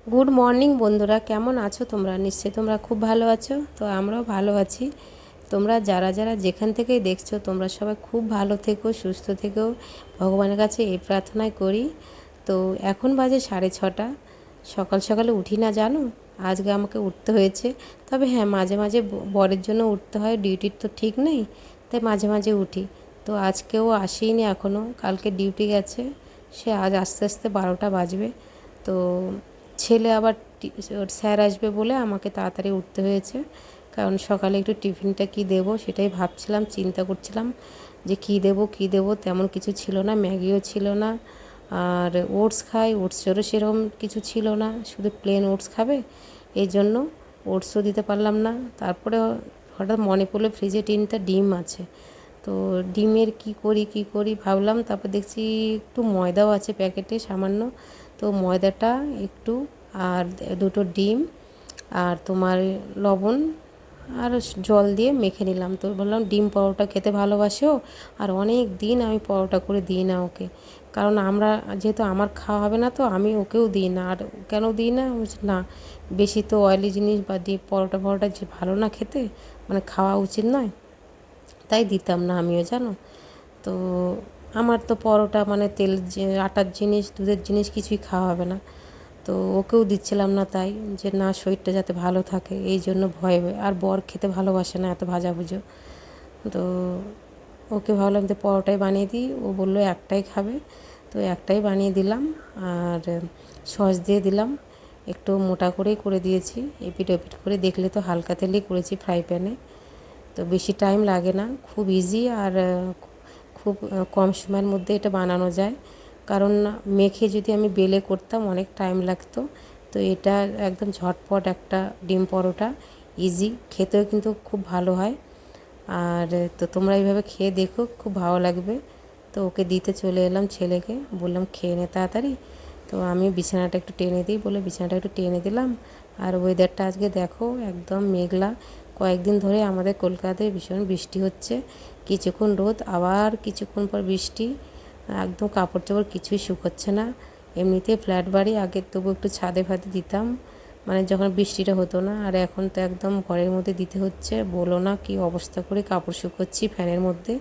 Good morning বন্ধুরা, কেমন আছো তোমরা? নিশ্চয়ই তোমরা খুব ভালো আছো। তো আমরাও ভালো আছি। তোমরা যারা যারা যেখান থেকেই দেখছো, তোমরা সবাই খুব ভালো থেকো, সুস্থ থেকো, ভগবানের কাছে এই প্রার্থনাই করি। তো এখন বাজে 6:30। সকাল সকালে উঠি না জানো, আজকে আমাকে উঠতে হয়েছে। তবে হ্যাঁ, মাঝে মাঝে বরের জন্য উঠতে হয়, ডিউটির তো ঠিক নেই, তাই মাঝে মাঝে উঠি। তো আজকেও আসেইনি এখনও, কালকে ডিউটি গেছে। সে আজ আস্তে আস্তে 12টা বাজবে। তো ছেলে আবার ওর স্যার আসবে বলে আমাকে তাড়াতাড়ি উঠতে হয়েছে, কারণ সকালে একটু টিফিনটা কি দেবো সেটাই ভাবছিলাম, চিন্তা করছিলাম যে কী দেবো তেমন কিছু ছিল না, ম্যাগিও ছিল না। আর ওটস খাই, ওটসেরও সেরকম কিছু ছিল না, শুধু প্লেন ওটস খাবে, এই জন্য ওটসও দিতে পারলাম না। তারপরে হঠাৎ মনে পড়লো ফ্রিজে 3টা ডিম আছে। তো ডিমের কি করি ভাবলাম, তারপর দেখছি একটু ময়দাও আছে প্যাকেটে সামান্য। তো ময়দাটা একটু, আর 2টো ডিম, আর তোমার লবণ আর জল দিয়ে মেখে নিলাম। তো বললাম ডিম পরোটা খেতে ভালোবাসে ও, আর অনেক দিন আমি পরোটা করে দিই না ওকে, কারণ আমরা যেহেতু আমার খাওয়া হবে না, তো আমি ওকেও দিই না। আর কেন দিই না, না বেশি তো অয়েলি জিনিস বা দিয়ে পরোটা যে ভালো না খেতে, মানে খাওয়া উচিত নয়, তাই দিতাম না আমিও জানো। তো আমার তো পরোটা মানে তেল, আটার জিনিস, দুধের জিনিস কিছুই খাওয়া হবে না। তো ওকেও দিচ্ছিলাম না, তাই যে না, শরীরটা যাতে ভালো থাকে এই জন্য ভয়ে ভয়ে। আর বর খেতে ভালোবাসে না এত ভাজাভুজো। তো ওকে ভাবলাম যে পরোটাই বানিয়ে দিই, ও বললো একটাই খাবে। তো একটাই বানিয়ে দিলাম, আর সস দিয়ে দিলাম, একটু মোটা করেই করে দিয়েছি, এপিট ওপিট করে। দেখলে তো হালকা তেলেই করেছি ফ্রাই প্যানে। তো বেশি টাইম লাগে না, খুব ইজি, আর খুব কম সময়ের মধ্যে এটা বানানো যায়। কারণ মেখে যদি আমি বেলে করতাম অনেক টাইম লাগতো। তো এটা একদম ঝটপট একটা ডিম পরোটা, ইজি, খেতেও কিন্তু খুব ভালো হয়। আর তো তোমরা এইভাবে খেয়ে দেখো, খুব ভালো লাগবে। তো ওকে দিতে চলে এলাম ছেলেকে, বললাম খেয়ে নে তাড়াতাড়ি। তো আমি বিছানাটা একটু টেনে দিই বলে বিছানাটা একটু টেনে দিলাম। আর ওয়েদারটা আজকে দেখো একদম মেঘলা। কয়েকদিন ধরে আমাদের কলকাতায় ভীষণ বৃষ্টি হচ্ছে, কিছুক্ষণ রোদ, আবার কিছুক্ষণ পর বৃষ্টি। একদম কাপড় চোপড় কিছুই শুকোচ্ছে না। এমনিতেই ফ্ল্যাট বাড়ি, আগে তবু একটু ছাদে ফাদে দিতাম, মানে যখন বৃষ্টিটা হতো না। আর এখন তো একদম ঘরের মধ্যে দিতে হচ্ছে, বলো না কি অবস্থা করে কাপড় শুকোচ্ছি ফ্যানের মধ্যে।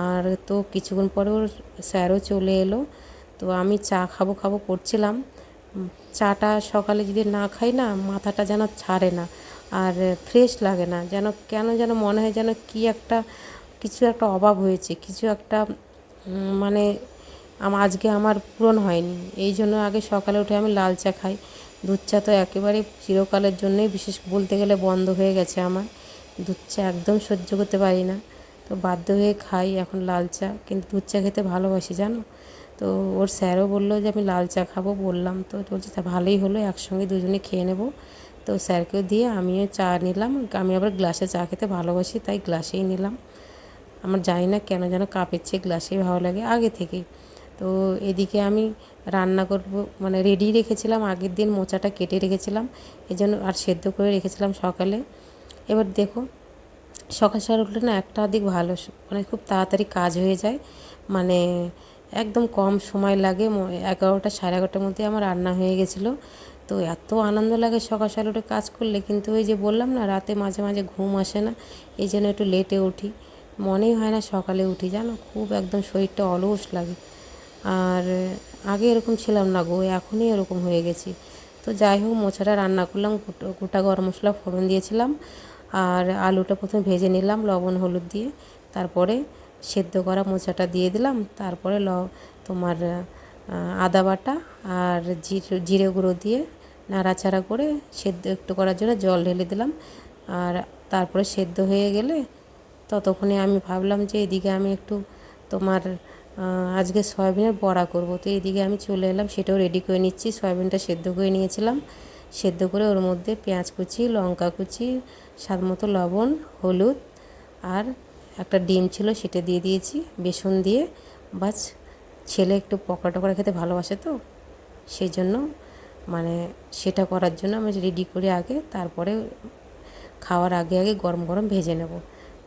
আর তো কিছুক্ষণ পরে ওর স্যারও চলে এলো। তো আমি চা খাবো খাবো করছিলাম। চাটা সকালে যদি না খাই না, মাথাটা যেন ছাড়ে না, আর ফ্রেশ লাগে না, যেন কেন যেন মনে হয় যেন কি একটা, কিছু একটা অভাব হয়েছে, কিছু একটা মানে আজকে আমার পূরণ হয়নি। এই জন্য আগে সকালে উঠে আমি লাল চা খাই। দুধ চা তো একেবারে চিরকালের জন্যই, বিশেষ বলতে গেলে বন্ধ হয়ে গেছে আমার। দুধ চা একদম সহ্য করতে পারি না, তো বাধ্য হয়ে খাই এখন লাল চা, কিন্তু দুধ চা খেতে ভালোবাসি জানো। তো ওর স্যারও বললো যে আমি লাল চা খাবো, বললাম তো বলছে তা ভালোই হলো, একসঙ্গে দুজনে খেয়ে নেবো। তো স্যারকেও দিয়ে আমিও চা নিলাম, আমি আবার গ্লাসে চা খেতে ভালোবাসি, তাই গ্লাসেই নিলাম। আমার জানি না কেন যেন কাপের চেয়ে গ্লাসেই ভালো লাগে আগে থেকেই। তো এদিকে আমি রান্না করব, মানে রেডি রেখেছিলাম, আগের দিন মোচাটা কেটে রেখেছিলাম এই জন্য, আর সেদ্ধ করে রেখেছিলাম সকালে। এবার দেখো, সকাল সকাল উঠলে না একটা দিক ভালো, মানে খুব তাড়াতাড়ি কাজ হয়ে যায়, মানে একদম কম সময় লাগে। 11টা সাড়ে 11টার মধ্যে আমার রান্না হয়ে গেছিলো। তো এত আনন্দ লাগে সকাল সকাল উঠে কাজ করলে, কিন্তু ওই যে বললাম না, রাতে মাঝে মাঝে ঘুম আসে না, এই জন্য একটু লেটে উঠি, মনেই হয় না সকালে উঠি জানো, খুব একদম শরীরটা অলস লাগে। আর আগে এরকম ছিলাম না গো, এখনই এরকম হয়ে গেছি। তো যাই হোক, মোচাটা রান্না করলাম, গোটা গরম মশলা ফোড়ন দিয়েছিলাম, আর আলুটা প্রথমে ভেজে নিলাম লবণ হলুদ দিয়ে, তারপরে সেদ্ধ করা মোচাটা দিয়ে দিলাম, তারপরে তোমার আদা বাটা আর জিরে গুঁড়ো দিয়ে নাড়াচাড়া করে সেদ্ধ একটু করার জন্য জল ঢেলে দিলাম। আর তারপরে সেদ্ধ হয়ে গেলে ততক্ষণে আমি ভাবলাম যে এদিকে আমি একটু তোমার আজকে সয়াবিনের বড়া করব। তো এদিকে আমি চলে এলাম, সেটাও রেডি করে নিচ্ছি। সয়াবিনটা সেদ্ধ করে নিয়েছিলাম, সেদ্ধ করে ওর মধ্যে পেঁয়াজ কুচি, লঙ্কা কুচি, স্বাদ মতো লবণ, হলুদ, আর একটা ডিম ছিল সেটা দিয়ে দিয়েছি বেসন দিয়ে। বাস, ছেলে একটু পকোড়া টকোড়া খেতে ভালোবাসে, তো সেই জন্য মানে সেটা করার জন্য আমি রেডি করি আগে, তারপরে খাওয়ার আগে আগে গরম গরম ভেজে নেব।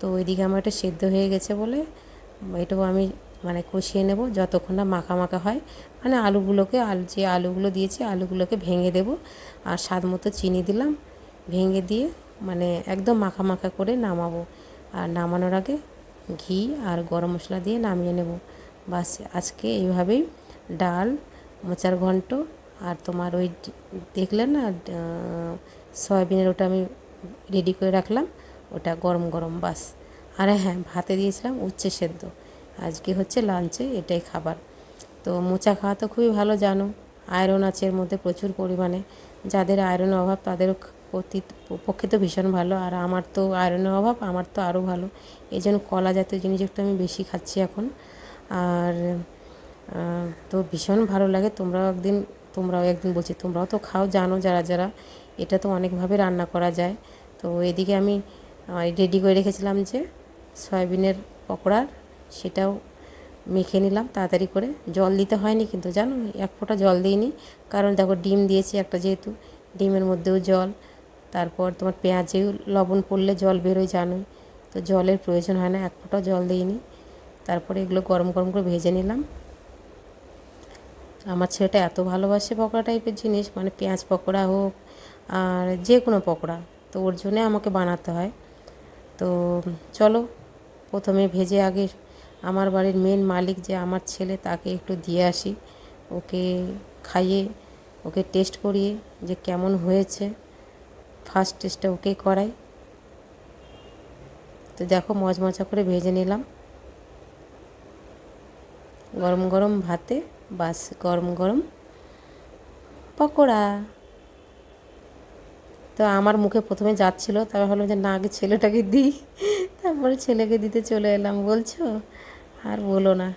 তো ওইদিকে আমার এটা সেদ্ধ হয়ে গেছে বলে এটাও আমি মানে কষিয়ে নেব যতক্ষণ না মাখা মাখা হয়। মানে যে আলুগুলো দিয়েছি আলুগুলোকে ভেঙে দেব, আর স্বাদ মতো চিনি দিলাম, ভেঙে দিয়ে মানে একদম মাখা মাখা করে নামাবো। আর নামানোর আগে ঘি আর গরম মশলা দিয়ে নামিয়ে নেব। বাস আজকে এইভাবেই ডাল, মোচার ঘন্ট আর তোমার ওই দেখলে না সয়াবিনের ওটা আমি রেডি করে রাখলাম, ওটা গরম গরম বাস। আর হ্যাঁ, ভাতে দিয়েছিলাম উচ্ছে সেদ্ধ। আজকে হচ্ছে লাঞ্চে এটাই খাবার। তো মোচা খাওয়া তো খুবই ভালো, জানো আয়রন আছে এর মধ্যে প্রচুর পরিমাণে। যাদের আয়রনের অভাব তাদের পক্ষে তো ভীষণ ভালো, আর আমার তো আয়রনের অভাব, আমার তো আরও ভালো। এই জন্য কলা জাতীয় জিনিস একটু আমি বেশি খাচ্ছি এখন। আর তো ভীষণ ভালো লাগে। তোমরাও একদিন বলছি, তোমরাও তো খাও, জানো যারা যারা। এটা তো অনেকভাবে রান্না করা যায়। তো এদিকে আমি রেডি করে রেখেছিলাম যে সয়াবিনের পকোড়া, সেটাও মেখে নিলাম তাড়াতাড়ি করে। জল দিতে হয়নি কিন্তু, জানো এক ফোঁটা জল দিইনি, কারণ দেখো ডিম দিয়েছি একটা, যেহেতু ডিমের মধ্যেও জল, তারপর তোমার পেঁয়াজেও লবণ পড়লে জল বেরোয় জানোই, তো জলের প্রয়োজন হয় না, এক ফোঁটা জল দিইনি। তারপরে এগুলো গরম গরম করে ভেজে নিলাম। আমার ছেলেটা এত ভালোবাসে পকোড়া টাইপের জিনিস, মানে পেঁয়াজ পকোড়া হোক আর যে কোনো পকোড়া, তো ওর জন্যে আমাকে বানাতে হয়। তো চলো, প্রথমে ভেজে আগে আমার বাড়ির মেন মালিক যে আমার ছেলে, তাকে একটু দিয়ে আসি, ওকে খাইয়ে, ওকে টেস্ট করিয়ে যে কেমন হয়েছে। ফার্স্ট টেস্টটা ওকেই করাই। তো দেখো মচমচা করে ভেজে নিলাম গরম গরম ভাতে, বাস গরম গরম পকোড়া। তো আমার মুখে প্রথমে যাচ্ছিলো, তবে ভাবলাম যে না, আগে ছেলেটাকে দিই, তারপরে ছেলেকে দিতে চলে এলাম। বলছো আর বলো না।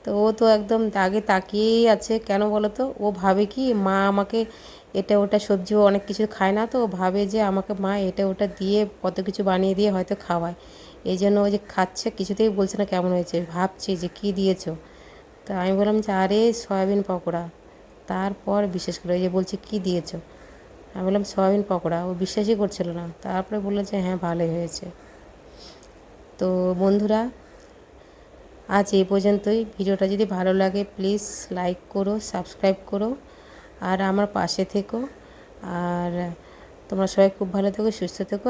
তো ও তো একদম আগে তাকিয়েই আছে। কেন বলো তো, ও ভাবে কি মা আমাকে এটা ওটা সবজিও অনেক কিছু খায় না, তো ও ভাবে যে আমাকে মা এটা ওটা দিয়ে কত কিছু বানিয়ে দিয়ে হয়তো খাওয়ায়। এই জন্য ও যে খাচ্ছে, কিছুতেই বলছে না কেমন হয়েছে, ভাবছে যে কী দিয়েছো। তো আমি বললাম যে আরে সয়াবিন পকোড়া। তারপর বিশেষ করে ওই যে বলছে কী দিয়েছো, আমি বললাম সয়াবিন পকোড়া। ও বিশ্বাসই করছিল না, তারপরে বললো যে হ্যাঁ ভালোই হয়েছে। তো বন্ধুরা, আজ এই পর্যন্তই। ভিডিওটা যদি ভালো লাগে প্লিজ লাইক করো, সাবস্ক্রাইব করো, আর আমার পাশে থেকো। আর তোমরা সবাই খুব ভালো থেকো, সুস্থ থেকো।